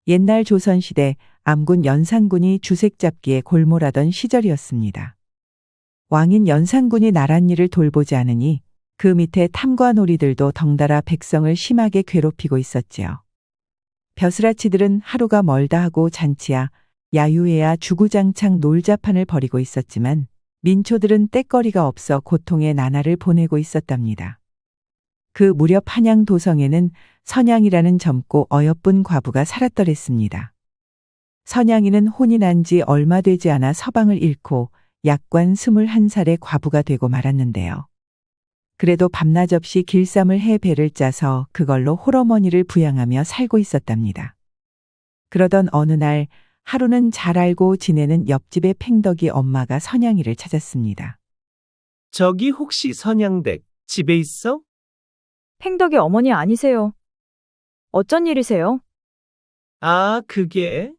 옛날 조선시대 암군 연산군이 주색 잡기에 골몰하던 시절이었습니다. 왕인 연산군이 나랏일을 돌보지 않으니 그 밑에 탐관오리들도 덩달아 백성을 심하게 괴롭히고 있었지요. 벼슬아치들은 하루가 멀다 하고 잔치야 야유회야 주구장창 놀자판을 벌이고 있었지만 민초들은 떼거리가 없어 고통의 나날을 보내고 있었답니다. 그 무렵 한양 도성에는 선양이라는 젊고 어여쁜 과부가 살았더랬습니다. 선양이는 혼이 난 지 얼마 되지 않아 서방을 잃고 약관 21살의 과부가 되고 말았는데요. 그래도 밤낮 없이 길쌈을 해 배를 짜서 그걸로 홀어머니를 부양하며 살고 있었답니다. 그러던 어느 날 하루는 잘 알고 지내는 옆집의 팽덕이 엄마가 선양이를 찾았습니다. 저기 혹시 선양댁 집에 있어? 팽덕이 어머니 아니세요? 어쩐 일이세요? 아, 그게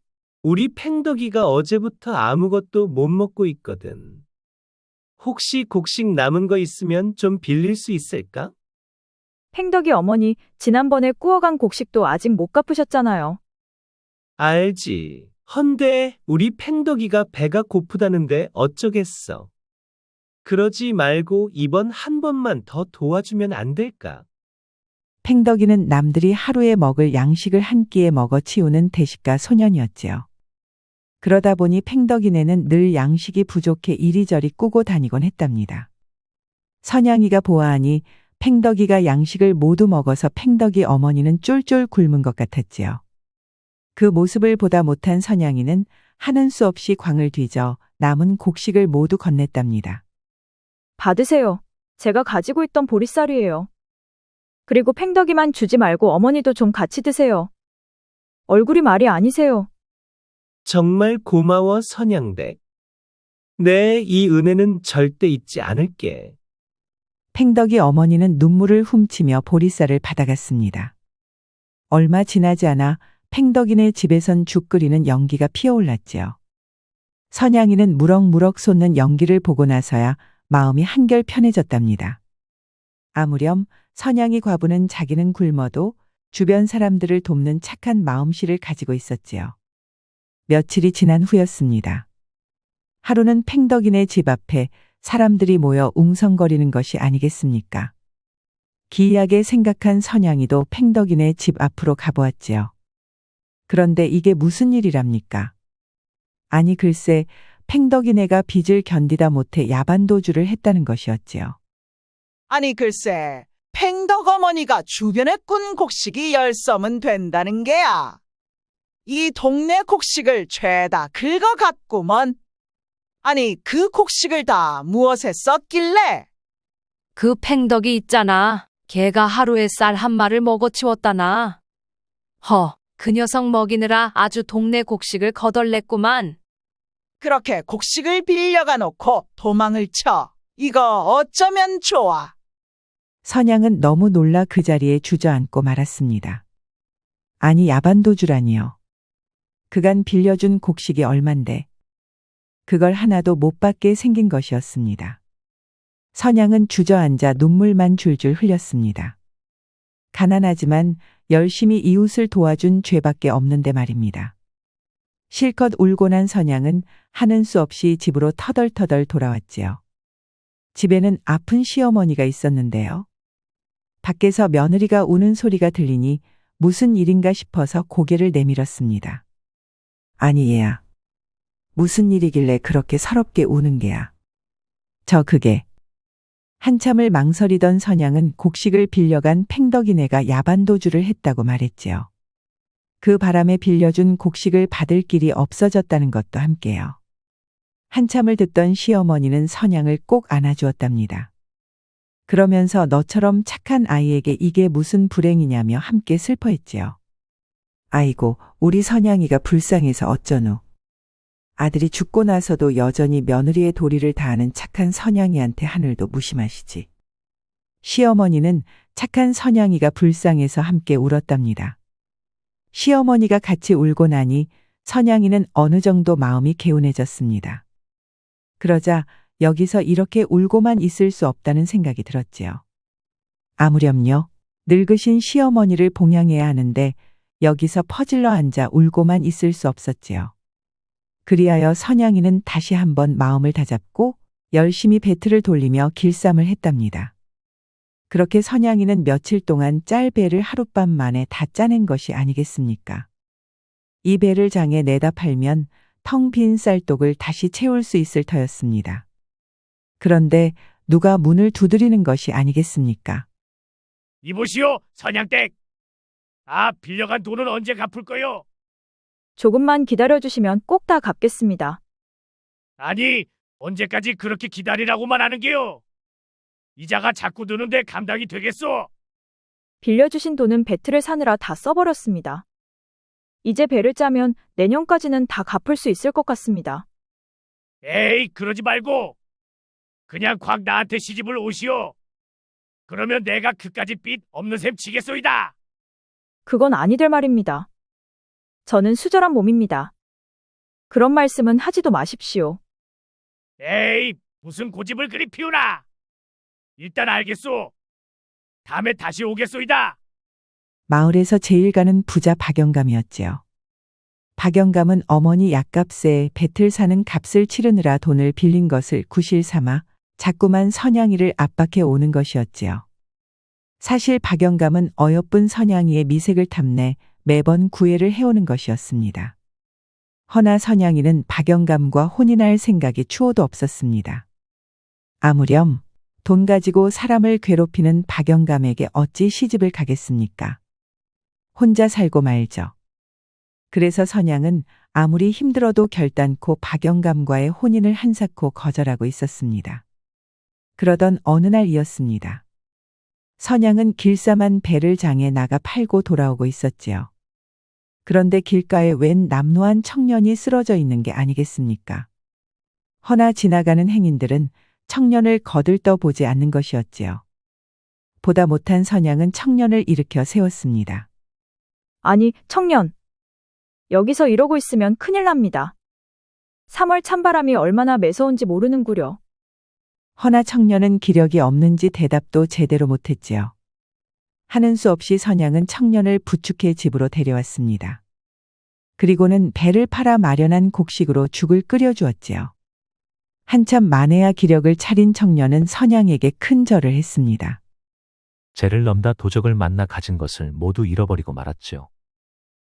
우리 팽덕이가 어제부터 아무것도 못 먹고 있거든. 혹시 곡식 남은 거 있으면 좀 빌릴 수 있을까? 팽덕이 어머니 지난번에 구워간 곡식도 아직 못 갚으셨잖아요. 알지. 헌데 우리 팽덕이가 배가 고프다는데 어쩌겠어. 그러지 말고 이번 한 번만 더 도와주면 안 될까? 팽덕이는 남들이 하루에 먹을 양식을 한 끼에 먹어 치우는 대식가 소년이었지요. 그러다 보니 팽덕이네는 늘 양식이 부족해 이리저리 꾸고 다니곤 했답니다. 선양이가 보아하니 팽덕이가 양식을 모두 먹어서 팽덕이 어머니는 쫄쫄 굶은 것 같았지요. 그 모습을 보다 못한 선양이는 하는 수 없이 광을 뒤져 남은 곡식을 모두 건넸답니다. 받으세요. 제가 가지고 있던 보리쌀이에요. 그리고 팽덕이만 주지 말고 어머니도 좀 같이 드세요. 얼굴이 말이 아니세요. 정말 고마워, 선양댁. 네, 이 은혜는 절대 잊지 않을게. 팽덕이 어머니는 눈물을 훔치며 보리쌀을 받아갔습니다. 얼마 지나지 않아 팽덕이네 집에선 죽 끓이는 연기가 피어올랐지요. 선양이는 무럭무럭 솟는 연기를 보고 나서야 마음이 한결 편해졌답니다. 아무렴 선양이 과부는 자기는 굶어도 주변 사람들을 돕는 착한 마음씨를 가지고 있었지요. 며칠이 지난 후였습니다. 하루는 팽덕이네 집 앞에 사람들이 모여 웅성거리는 것이 아니겠습니까? 기이하게 생각한 선양이도 팽덕이네 집 앞으로 가보았지요. 그런데 이게 무슨 일이랍니까? 아니 글쎄 팽덕이네가 빚을 견디다 못해 야반도주를 했다는 것이었지요. 아니 글쎄, 팽덕 어머니가 주변에 꾼 곡식이 10섬은 된다는 게야. 이 동네 곡식을 죄다 긁어갔구먼. 아니 그 곡식을 다 무엇에 썼길래? 그 팽덕이 있잖아. 걔가 하루에 쌀 한 마를 먹어치웠다나. 그 녀석 먹이느라 아주 동네 곡식을 거덜냈구만. 그렇게 곡식을 빌려가 놓고 도망을 쳐. 이거 어쩌면 좋아. 선양은 너무 놀라 그 자리에 주저앉고 말았습니다. 아니 야반도주라니요. 그간 빌려준 곡식이 얼만데 그걸 하나도 못 받게 생긴 것이었습니다. 선양은 주저앉아 눈물만 줄줄 흘렸습니다. 가난하지만 열심히 이웃을 도와준 죄밖에 없는데 말입니다. 실컷 울고 난 선양은 하는 수 없이 집으로 터덜터덜 돌아왔지요. 집에는 아픈 시어머니가 있었는데요. 밖에서 며느리가 우는 소리가 들리니 무슨 일인가 싶어서 고개를 내밀었습니다. 아니 얘야. 무슨 일이길래 그렇게 서럽게 우는 게야. 그게. 한참을 망설이던 선양은 곡식을 빌려간 팽덕이네가 야반도주를 했다고 말했지요. 그 바람에 빌려준 곡식을 받을 길이 없어졌다는 것도 함께요. 한참을 듣던 시어머니는 선양을 꼭 안아주었답니다. 그러면서 너처럼 착한 아이에게 이게 무슨 불행이냐며 함께 슬퍼했지요. 아이고, 우리 선양이가 불쌍해서 어쩌노. 아들이 죽고 나서도 여전히 며느리의 도리를 다하는 착한 선양이한테 하늘도 무심하시지. 시어머니는 착한 선양이가 불쌍해서 함께 울었답니다. 시어머니가 같이 울고 나니 선양이는 어느 정도 마음이 개운해졌습니다. 그러자 여기서 이렇게 울고만 있을 수 없다는 생각이 들었지요. 아무렴요. 늙으신 시어머니를 봉양해야 하는데 여기서 퍼질러 앉아 울고만 있을 수 없었지요. 그리하여 선양이는 다시 한번 마음을 다잡고 열심히 배틀을 돌리며 길쌈을 했답니다. 그렇게 선양이는 며칠 동안 짤 배를 하룻밤 만에 다 짜낸 것이 아니겠습니까? 이 배를 장에 내다 팔면 텅 빈 쌀독을 다시 채울 수 있을 터였습니다. 그런데 누가 문을 두드리는 것이 아니겠습니까? 이보시오, 선양댁. 빌려간 돈은 언제 갚을 거요? 조금만 기다려주시면 꼭 다 갚겠습니다. 아니, 언제까지 그렇게 기다리라고만 하는 게요? 이자가 자꾸 드는데 감당이 되겠소? 빌려주신 돈은 배틀을 사느라 다 써버렸습니다. 이제 배를 짜면 내년까지는 다 갚을 수 있을 것 같습니다. 에이, 그러지 말고 그냥 확 나한테 시집을 오시오. 그러면 내가 그까짓 빚 없는 셈 치겠소이다. 그건 아니될 말입니다. 저는 수절한 몸입니다. 그런 말씀은 하지도 마십시오. 에이, 무슨 고집을 그리 피우나. 일단 알겠소. 다음에 다시 오겠소이다. 마을에서 제일 가는 부자 박영감이었지요. 박영감은 어머니 약값에 배틀 사는 값을 치르느라 돈을 빌린 것을 구실 삼아 자꾸만 선양이를 압박해 오는 것이었지요. 사실 박영감은 어여쁜 선양이의 미색을 탐내 매번 구애를 해오는 것이었습니다. 허나 선양이는 박영감과 혼인할 생각이 추호도 없었습니다. 아무렴 돈 가지고 사람을 괴롭히는 박영감에게 어찌 시집을 가겠습니까? 혼자 살고 말죠. 그래서 선양은 아무리 힘들어도 결단코 박영감과의 혼인을 한사코 거절하고 있었습니다. 그러던 어느 날이었습니다. 선양은 길쌈한 배를 장에 나가 팔고 돌아오고 있었지요. 그런데 길가에 웬 남노한 청년이 쓰러져 있는 게 아니겠습니까? 허나 지나가는 행인들은 청년을 거들떠 보지 않는 것이었지요. 보다 못한 선양은 청년을 일으켜 세웠습니다. 아니, 청년. 여기서 이러고 있으면 큰일 납니다. 3월 찬바람이 얼마나 매서운지 모르는구려. 허나 청년은 기력이 없는지 대답도 제대로 못했지요. 하는 수 없이 선양은 청년을 부축해 집으로 데려왔습니다. 그리고는 배를 팔아 마련한 곡식으로 죽을 끓여주었지요. 한참 만에야 기력을 차린 청년은 선양에게 큰 절을 했습니다. 죄를 넘다 도적을 만나 가진 것을 모두 잃어버리고 말았지요.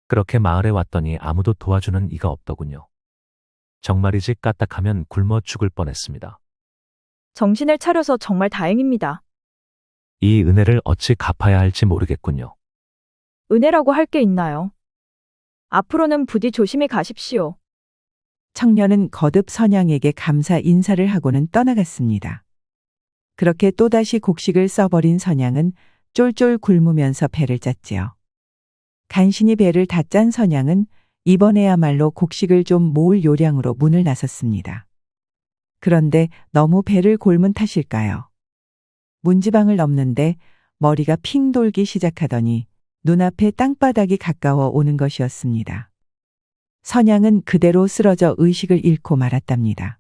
그렇게 마을에 왔더니 아무도 도와주는 이가 없더군요. 정말이지 까딱하면 굶어 죽을 뻔했습니다. 정신을 차려서 정말 다행입니다. 이 은혜를 어찌 갚아야 할지 모르겠군요. 은혜라고 할 게 있나요? 앞으로는 부디 조심히 가십시오. 청년은 거듭 선양에게 감사 인사를 하고는 떠나갔습니다. 그렇게 또다시 곡식을 써버린 선양은 쫄쫄 굶으면서 배를 짰지요. 간신히 배를 다 짠 선양은 이번에야말로 곡식을 좀 모을 요량으로 문을 나섰습니다. 그런데 너무 배를 골문 탓일까요? 문지방을 넘는데 머리가 핑 돌기 시작하더니 눈앞에 땅바닥이 가까워 오는 것이었습니다. 선양은 그대로 쓰러져 의식을 잃고 말았답니다.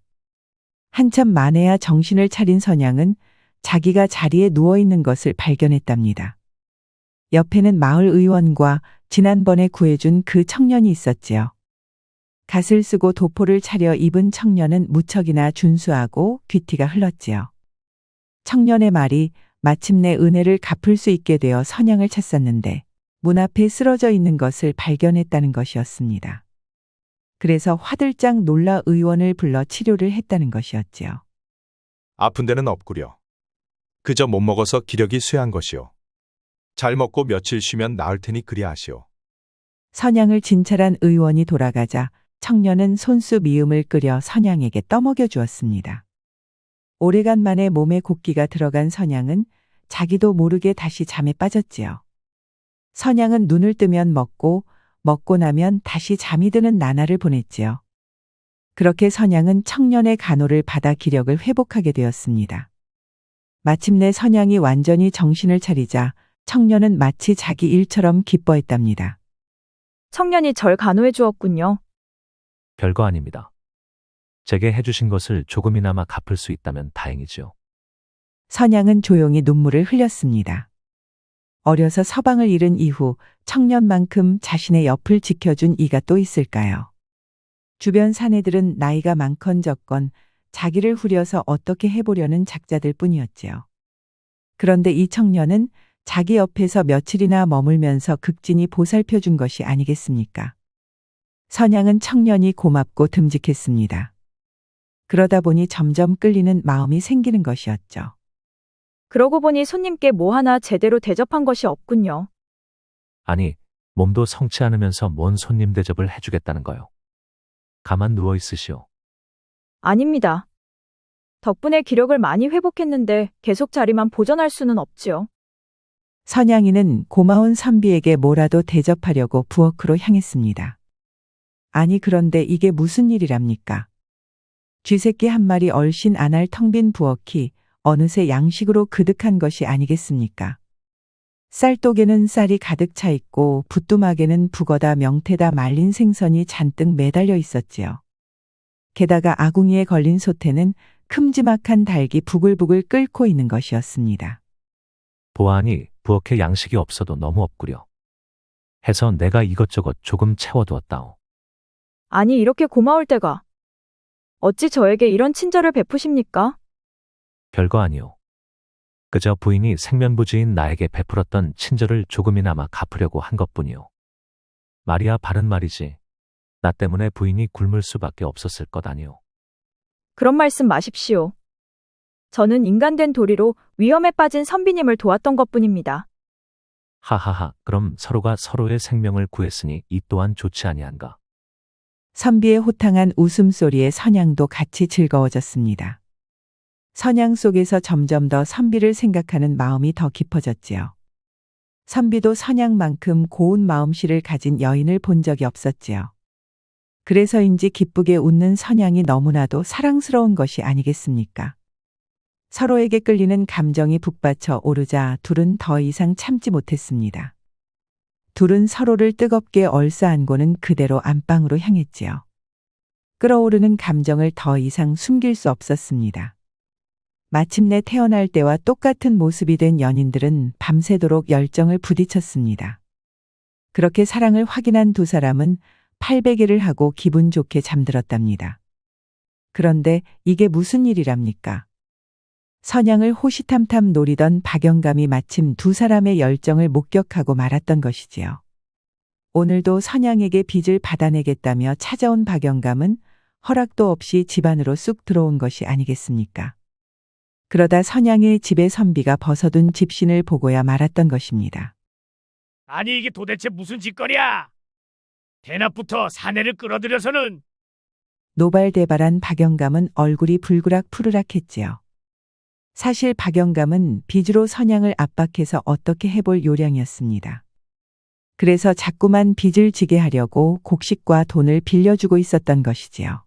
한참 만에야 정신을 차린 선양은 자기가 자리에 누워있는 것을 발견했답니다. 옆에는 마을 의원과 지난번에 구해준 그 청년이 있었지요. 갓을 쓰고 도포를 차려 입은 청년은 무척이나 준수하고 귀티가 흘렀지요. 청년의 말이 마침내 은혜를 갚을 수 있게 되어 선양을 찾았는데 문 앞에 쓰러져 있는 것을 발견했다는 것이었습니다. 그래서 화들짝 놀라 의원을 불러 치료를 했다는 것이었지요. 아픈 데는 없구려. 그저 못 먹어서 기력이 쇠한 것이오. 잘 먹고 며칠 쉬면 나을 테니 그리하시오. 선양을 진찰한 의원이 돌아가자 청년은 손수 미음을 끓여 선양에게 떠먹여 주었습니다. 오래간만에 몸에 곡기가 들어간 선양은 자기도 모르게 다시 잠에 빠졌지요. 선양은 눈을 뜨면 먹고 나면 다시 잠이 드는 나날을 보냈지요. 그렇게 선양은 청년의 간호를 받아 기력을 회복하게 되었습니다. 마침내 선양이 완전히 정신을 차리자 청년은 마치 자기 일처럼 기뻐했답니다. 청년이 절 간호해 주었군요. 별거 아닙니다. 제게 해주신 것을 조금이나마 갚을 수 있다면 다행이지요. 선양은 조용히 눈물을 흘렸습니다. 어려서 서방을 잃은 이후 청년만큼 자신의 옆을 지켜준 이가 또 있을까요? 주변 사내들은 나이가 많건 적건 자기를 후려서 어떻게 해보려는 작자들 뿐이었지요. 그런데 이 청년은 자기 옆에서 며칠이나 머물면서 극진히 보살펴준 것이 아니겠습니까? 선양은 청년이 고맙고 듬직했습니다. 그러다 보니 점점 끌리는 마음이 생기는 것이었죠. 그러고 보니 손님께 뭐 하나 제대로 대접한 것이 없군요. 아니, 몸도 성치 않으면서 뭔 손님 대접을 해주겠다는 거요. 가만 누워 있으시오. 아닙니다. 덕분에 기력을 많이 회복했는데 계속 자리만 보존할 수는 없지요. 선양이는 고마운 선비에게 뭐라도 대접하려고 부엌으로 향했습니다. 아니 그런데 이게 무슨 일이랍니까? 쥐새끼 한 마리 얼씬 안 할 텅 빈 부엌이 어느새 양식으로 그득한 것이 아니겠습니까? 쌀독에는 쌀이 가득 차 있고 부뚜막에는 북어다 명태다 말린 생선이 잔뜩 매달려 있었지요. 게다가 아궁이에 걸린 솥에는 큼지막한 닭이 부글부글 끓고 있는 것이었습니다. 보아하니 부엌에 양식이 없어도 너무 없구려. 해서 내가 이것저것 조금 채워두었다오. 아니 이렇게 고마울 때가. 어찌 저에게 이런 친절을 베푸십니까? 별거 아니오. 그저 부인이 생면부지인 나에게 베풀었던 친절을 조금이나마 갚으려고 한 것뿐이오. 말이야 바른 말이지. 나 때문에 부인이 굶을 수밖에 없었을 것 아니오. 그런 말씀 마십시오. 저는 인간된 도리로 위험에 빠진 선비님을 도왔던 것뿐입니다. 하하하, 그럼 서로가 서로의 생명을 구했으니 이 또한 좋지 아니한가. 선비의 호탕한 웃음소리에 선양도 같이 즐거워졌습니다. 선양 속에서 점점 더 선비를 생각하는 마음이 더 깊어졌지요. 선비도 선양만큼 고운 마음씨를 가진 여인을 본 적이 없었지요. 그래서인지 기쁘게 웃는 선양이 너무나도 사랑스러운 것이 아니겠습니까? 서로에게 끌리는 감정이 북받쳐 오르자 둘은 더 이상 참지 못했습니다. 둘은 서로를 뜨겁게 얼싸안고는 그대로 안방으로 향했지요. 끓어오르는 감정을 더 이상 숨길 수 없었습니다. 마침내 태어날 때와 똑같은 모습이 된 연인들은 밤새도록 열정을 부딪혔습니다. 그렇게 사랑을 확인한 두 사람은 팔베개를 하고 기분 좋게 잠들었답니다. 그런데 이게 무슨 일이랍니까? 선양을 호시탐탐 노리던 박영감이 마침 두 사람의 열정을 목격하고 말았던 것이지요. 오늘도 선양에게 빚을 받아내겠다며 찾아온 박영감은 허락도 없이 집 안으로 쑥 들어온 것이 아니겠습니까? 그러다 선양의 집에 선비가 벗어둔 집신을 보고야 말았던 것입니다. 아니 이게 도대체 무슨 짓거리야? 대낮부터 사내를 끌어들여서는. 노발대발한 박영감은 얼굴이 불그락 푸르락했지요. 사실 박영감은 빚으로 선양을 압박해서 어떻게 해볼 요량이었습니다. 그래서 자꾸만 빚을 지게 하려고 곡식과 돈을 빌려주고 있었던 것이지요.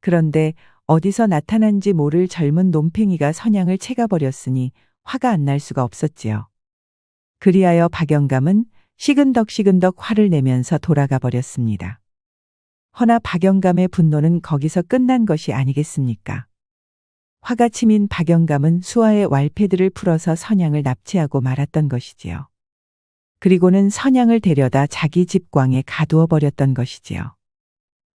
그런데 어디서 나타난지 모를 젊은 놈팽이가 선양을 채가버렸으니 화가 안 날 수가 없었지요. 그리하여 박영감은 시근덕시근덕 화를 내면서 돌아가 버렸습니다. 허나 박영감의 분노는 거기서 끝난 것이 아니겠습니까? 화가 치민 박영감은 수하의 왈패들을 풀어서 선양을 납치하고 말았던 것이지요. 그리고는 선양을 데려다 자기 집광에 가두어 버렸던 것이지요.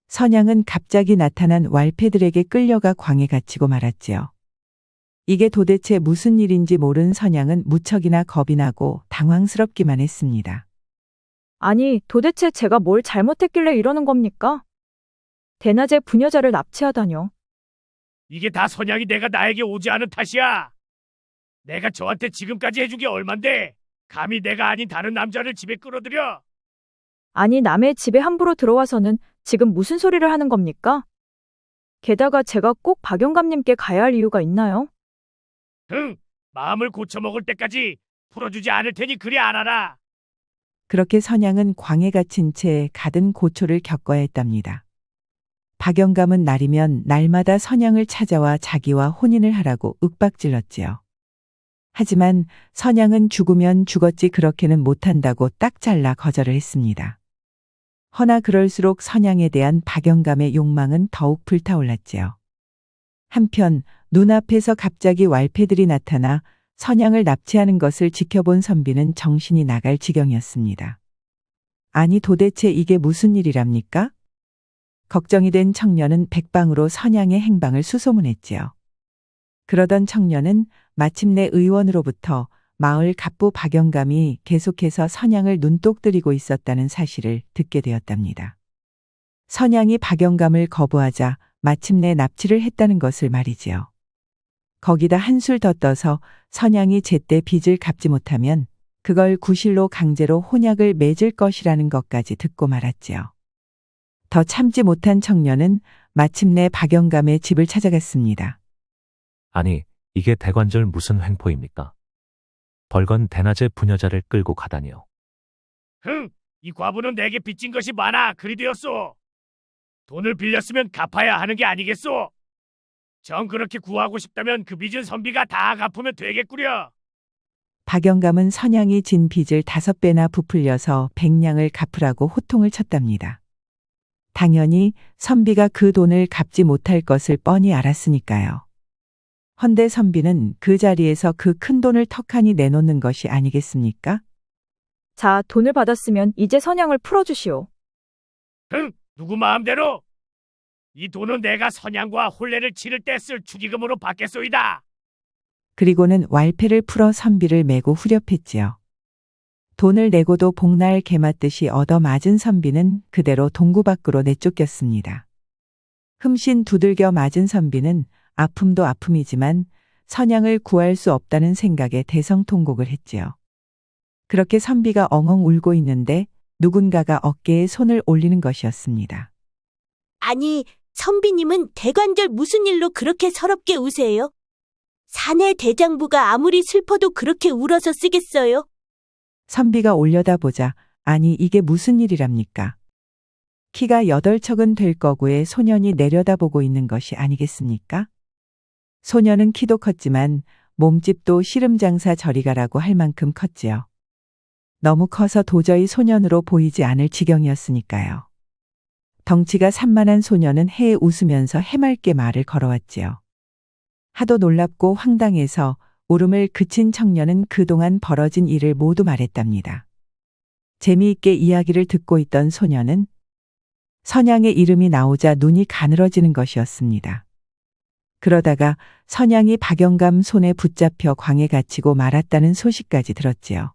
선양은 갑자기 나타난 왈패들에게 끌려가 광에 갇히고 말았지요. 이게 도대체 무슨 일인지 모른 선양은 무척이나 겁이 나고 당황스럽기만 했습니다. 아니 도대체 제가 뭘 잘못했길래 이러는 겁니까? 대낮에 부녀자를 납치하다뇨. 이게 다 선양이 내가 나에게 오지 않은 탓이야. 내가 저한테 지금까지 해준 게 얼만데 감히 내가 아닌 다른 남자를 집에 끌어들여. 아니 남의 집에 함부로 들어와서는 지금 무슨 소리를 하는 겁니까? 게다가 제가 꼭 박영감님께 가야 할 이유가 있나요? 응, 마음을 고쳐먹을 때까지 풀어주지 않을 테니 그리 알아라. 그렇게 선양은 광에 갇힌 채 가든 고초를 겪어야 했답니다. 박영감은 날이면 날마다 선양을 찾아와 자기와 혼인을 하라고 윽박질렀지요. 하지만 선양은 죽으면 죽었지 그렇게는 못한다고 딱 잘라 거절을 했습니다. 허나 그럴수록 선양에 대한 박영감의 욕망은 더욱 불타올랐지요. 한편 눈앞에서 갑자기 왈패들이 나타나 선양을 납치하는 것을 지켜본 선비는 정신이 나갈 지경이었습니다. 아니 도대체 이게 무슨 일이랍니까? 걱정이 된 청년은 백방으로 선양의 행방을 수소문했지요. 그러던 청년은 마침내 의원으로부터 마을 갑부 박영감이 계속해서 선양을 눈독 들이고 있었다는 사실을 듣게 되었답니다. 선양이 박영감을 거부하자 마침내 납치를 했다는 것을 말이지요. 거기다 한술 더 떠서 선양이 제때 빚을 갚지 못하면 그걸 구실로 강제로 혼약을 맺을 것이라는 것까지 듣고 말았지요. 더 참지 못한 청년은 마침내 박영감의 집을 찾아갔습니다. 아니, 이게 대관절 무슨 횡포입니까? 벌건 대낮에 부녀자를 끌고 가다니요. 흥, 이 과부는 내게 빚진 것이 많아 그리 되었소. 돈을 빌렸으면 갚아야 하는 게 아니겠소. 정 그렇게 구하고 싶다면 그 빚은 선비가 다 갚으면 되겠구려. 박영감은 선양이 진 빚을 5배나 부풀려서 100냥을 갚으라고 호통을 쳤답니다. 당연히 선비가 그 돈을 갚지 못할 것을 뻔히 알았으니까요. 헌데 선비는 그 자리에서 그 큰 돈을 턱하니 내놓는 것이 아니겠습니까? 자, 돈을 받았으면 이제 선양을 풀어주시오. 흥, 누구 마음대로. 이 돈은 내가 선양과 혼례를 치를 때 쓸 축의금으로 받겠소이다. 그리고는 왈패를 풀어 선비를 메고 후렵했지요. 돈을 내고도 복날 개맞듯이 얻어맞은 선비는 그대로 동구 밖으로 내쫓겼습니다. 흠씬 두들겨 맞은 선비는 아픔도 아픔이지만 선양을 구할 수 없다는 생각에 대성통곡을 했지요. 그렇게 선비가 엉엉 울고 있는데 누군가가 어깨에 손을 올리는 것이었습니다. 아니, 선비님은 대관절 무슨 일로 그렇게 서럽게 우세요? 사내 대장부가 아무리 슬퍼도 그렇게 울어서 쓰겠어요? 선비가 올려다보자 아니 이게 무슨 일이랍니까? 키가 8척은 될 거구에 소년이 내려다보고 있는 것이 아니겠습니까? 소년은 키도 컸지만 몸집도 씨름장사 저리가라고 할 만큼 컸지요. 너무 커서 도저히 소년으로 보이지 않을 지경이었으니까요. 덩치가 산만한 소년은 해에 웃으면서 해맑게 말을 걸어왔지요. 하도 놀랍고 황당해서 울음을 그친 청년은 그동안 벌어진 일을 모두 말했답니다. 재미있게 이야기를 듣고 있던 소년은 선양의 이름이 나오자 눈이 가늘어지는 것이었습니다. 그러다가 선양이 박영감 손에 붙잡혀 광에 갇히고 말았다는 소식까지 들었지요.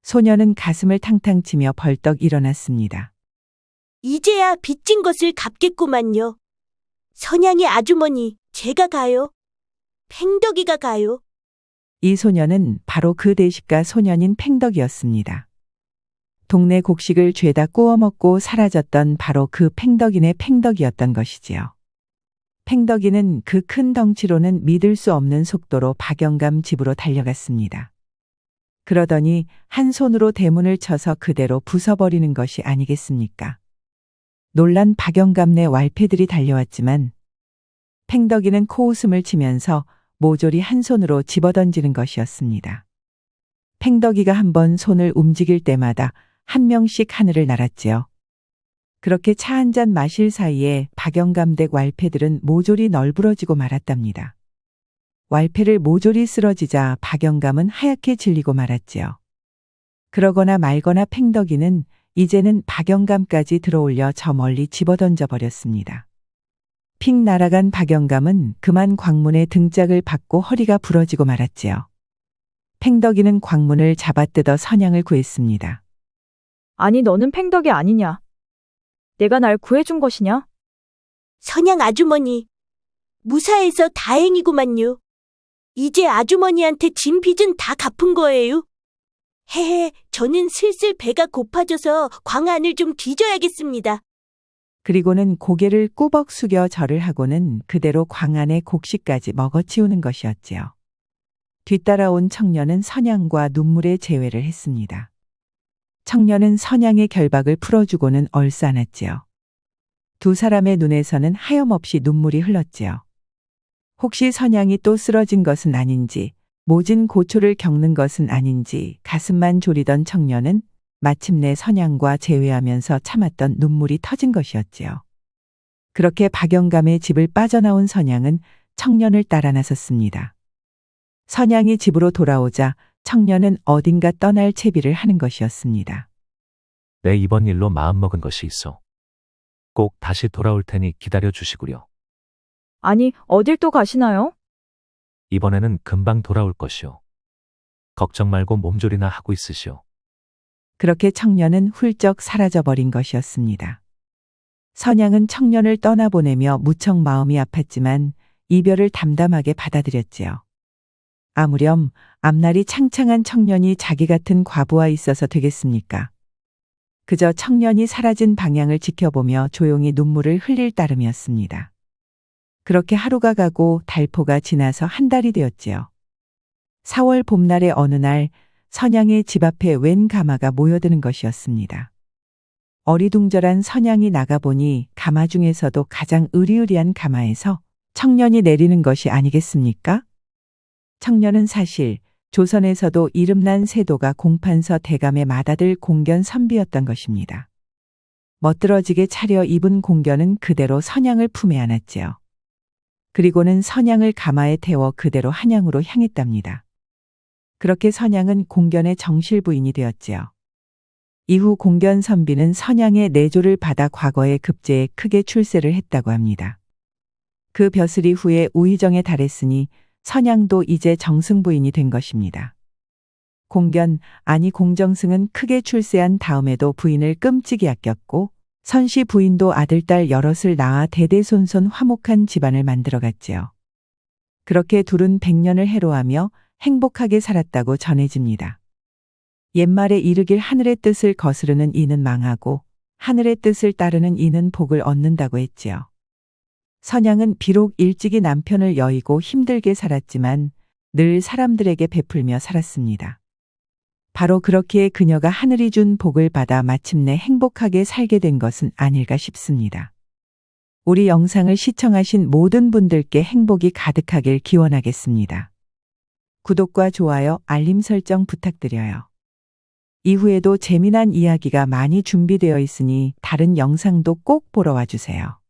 소년은 가슴을 탕탕 치며 벌떡 일어났습니다. 이제야 빚진 것을 갚겠구만요. 선양의 아주머니, 제가 가요. 팽덕이가 가요. 이 소년은 바로 그 대식가 소년인 팽덕이었습니다. 동네 곡식을 죄다 구워 먹고 사라졌던 바로 그 팽덕이네 팽덕이었던 것이지요. 팽덕이는 그 큰 덩치로는 믿을 수 없는 속도로 박영감 집으로 달려갔습니다. 그러더니 한 손으로 대문을 쳐서 그대로 부숴버리는 것이 아니겠습니까? 놀란 박영감네 왈패들이 달려왔지만 팽덕이는 코웃음을 치면서 모조리 한 손으로 집어던지는 것이었습니다. 팽덕이가 한번 손을 움직일 때마다 한 명씩 하늘을 날았지요. 그렇게 차 한 잔 마실 사이에 박영감 댁 왈패들은 모조리 널브러지고 말았답니다. 왈패를 모조리 쓰러지자 박영감은 하얗게 질리고 말았지요. 그러거나 말거나 팽덕이는 이제는 박영감까지 들어올려 저 멀리 집어던져 버렸습니다. 픽 날아간 박영감은 그만 광문의 등짝을 받고 허리가 부러지고 말았지요. 팽덕이는 광문을 잡아뜯어 선양을 구했습니다. 아니, 너는 팽덕이 아니냐? 내가 날 구해준 것이냐? 선양 아주머니, 무사해서 다행이구만요. 이제 아주머니한테 진 빚은 다 갚은 거예요. 헤헤, 저는 슬슬 배가 고파져서 광 안을 좀 뒤져야겠습니다. 그리고는 고개를 꾸벅 숙여 절을 하고는 그대로 광 안에 곡식까지 먹어치우는 것이었지요. 뒤따라온 청년은 선양과 눈물의 재회를 했습니다. 청년은 선양의 결박을 풀어주고는 얼싸안았지요. 두 사람의 눈에서는 하염없이 눈물이 흘렀지요. 혹시 선양이 또 쓰러진 것은 아닌지, 모진 고초를 겪는 것은 아닌지 가슴만 졸이던 청년은 마침내 선양과 재회하면서 참았던 눈물이 터진 것이었지요. 그렇게 박영감의 집을 빠져나온 선양은 청년을 따라 나섰습니다. 선양이 집으로 돌아오자 청년은 어딘가 떠날 채비를 하는 것이었습니다. 내 이번 일로 마음먹은 것이 있어. 꼭 다시 돌아올 테니 기다려 주시구려. 아니, 어딜 또 가시나요? 이번에는 금방 돌아올 것이오. 걱정 말고 몸조리나 하고 있으시오. 그렇게 청년은 훌쩍 사라져버린 것이었습니다. 선양은 청년을 떠나보내며 무척 마음이 아팠지만 이별을 담담하게 받아들였지요. 아무렴 앞날이 창창한 청년이 자기 같은 과부와 있어서 되겠습니까? 그저 청년이 사라진 방향을 지켜보며 조용히 눈물을 흘릴 따름이었습니다. 그렇게 하루가 가고 달포가 지나서 한 달이 되었지요. 4월 봄날의 어느 날 선양의 집 앞에 웬 가마가 모여드는 것이었습니다. 어리둥절한 선양이 나가보니 가마 중에서도 가장 으리으리한 가마에서 청년이 내리는 것이 아니겠습니까? 청년은 사실 조선에서도 이름난 세도가 공판서 대감의 맏아들 공견 선비였던 것입니다. 멋들어지게 차려 입은 공견은 그대로 선양을 품에 안았지요. 그리고는 선양을 가마에 태워 그대로 한양으로 향했답니다. 그렇게 선양은 공견의 정실 부인이 되었지요. 이후 공견 선비는 선양의 내조를 받아 과거의 급제에 크게 출세를 했다고 합니다. 그 벼슬이 후에 우의정에 달했으니 선양도 이제 정승 부인이 된 것입니다. 공견, 아니 공정승은 크게 출세한 다음에도 부인을 끔찍이 아꼈고 선씨 부인도 아들딸 여럿을 낳아 대대손손 화목한 집안을 만들어갔지요. 그렇게 둘은 100년을 해로하며 행복하게 살았다고 전해집니다. 옛말에 이르길 하늘의 뜻을 거스르는 이는 망하고 하늘의 뜻을 따르는 이는 복을 얻는다고 했지요. 선양은 비록 일찍이 남편을 여의고 힘들게 살았지만 늘 사람들에게 베풀며 살았습니다. 바로 그렇기에 그녀가 하늘이 준 복을 받아 마침내 행복하게 살게 된 것은 아닐까 싶습니다. 우리 영상을 시청하신 모든 분들께 행복이 가득하길 기원하겠습니다. 구독과 좋아요, 알림 설정 부탁드려요. 이후에도 재미난 이야기가 많이 준비되어 있으니 다른 영상도 꼭 보러 와주세요.